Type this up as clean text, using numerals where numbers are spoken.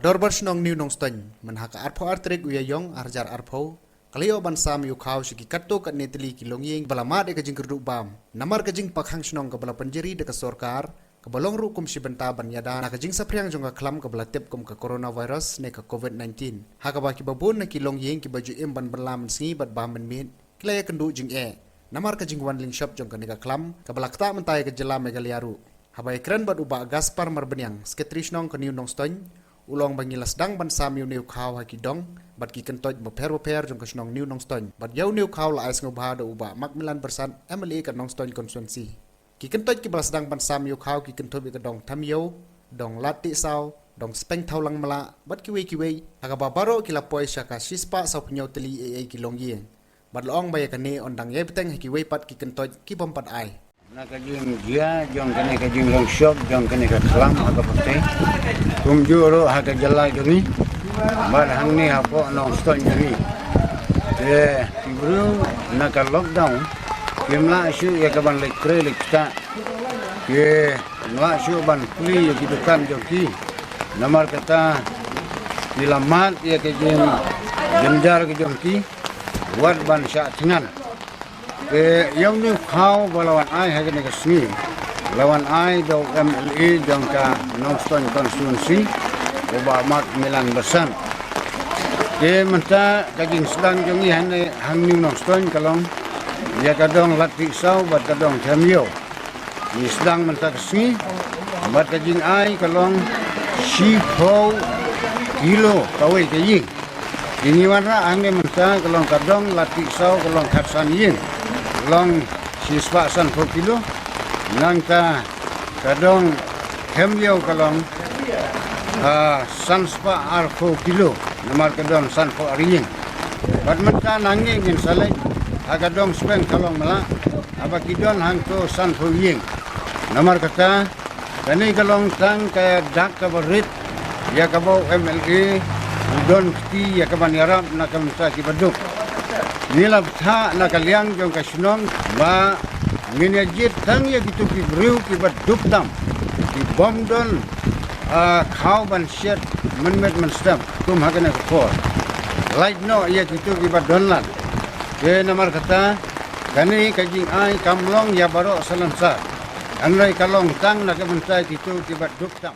Bador bersnong niu nong stony menhaka arpo artrik uyayong arjar arpo kalio bansam yu kau shiki katto kat neteli kilong ying balamat e kajing kerduk bam namar kajing pakhang snong ke bala penjeri de sorkar ke balong ru kum shibenta ban yada na kajing sapriang jong ka klam ke bala tip kum ke coronavirus ne ka covid-19 haka ba ki babun na kilong ying ki baju im ban berlam singi bat bam ben mit kilaya kendu jing namar kajing wan ling shop jong ka ne ka klam ke bala kta mentai ke jela megaliaru habai kren bat uba gaspar marbenyang sketrish nong ke niu nong stony ulong bangilas dang ban sam yu niu kau haki dong bat ki kentoj beper jong kesnong niu nong stony bat yau niu kau la ais ngobha do uba Macmillan persan Emily ka nong stony konsuensi ki kentoj ki balas dang ban sam yu kau ki kentoj ka dong tam yo dong lati sau dong speng thaulang mala bat ki wei aga babaro ki la poi shaka shispa sau pnyau teli ki long ye bat long baya ka ne ondang ye beteng ki wei pat ki kentoj ki bompat ai na kajing dia jong kene kajing long shop jong kene ka klam atau putih kum juro ha ka jala joni bar hang ni hapo nong stone joni de tibru na ka lockdown kemla shu ya ka ban lekre lekta ke nwa shu ban puli ya ki dukan joki namar kata dilamat ya kajing jenjar ke jongki wat ban sya tingan yang ni kau balawan ai hari ni kesini lawan ai do MLA jangka Nongstone konstituensi ubah Macmillan besan ke menta kajing sedang jongi hang ni Nongstone kalong dia kadang latih sau bat kadang jamio ni sedang menta kesini bat kajing ai kalong sipau kilo kawai kajing ini warna hang ni menta kalong kadang latih sau kalong katsan yin long siswa san 4 kilo nangka kadong kemyo kalong san spa ar 4 kilo namar kadong san 4 ring bat menta nanging in salai kadong speng kalong mala apa kidon hangko san 4 ring namar kata kani kalong tang kaya dak kabarit ya kabau MLA udon ti ya kaban yarap na kamsa kibaduk nila tha na kalyang jong kasnong ba nginajit tang ya gitu ki briu ki baduk tam ki bomdon khau ban shet menmet menstam tum hakana ko light no ya gitu ki badon lan ke namar kata kani kajing ai kamlong ya baro salansa anrai kalong tang na ka mensai gitu ki baduk tam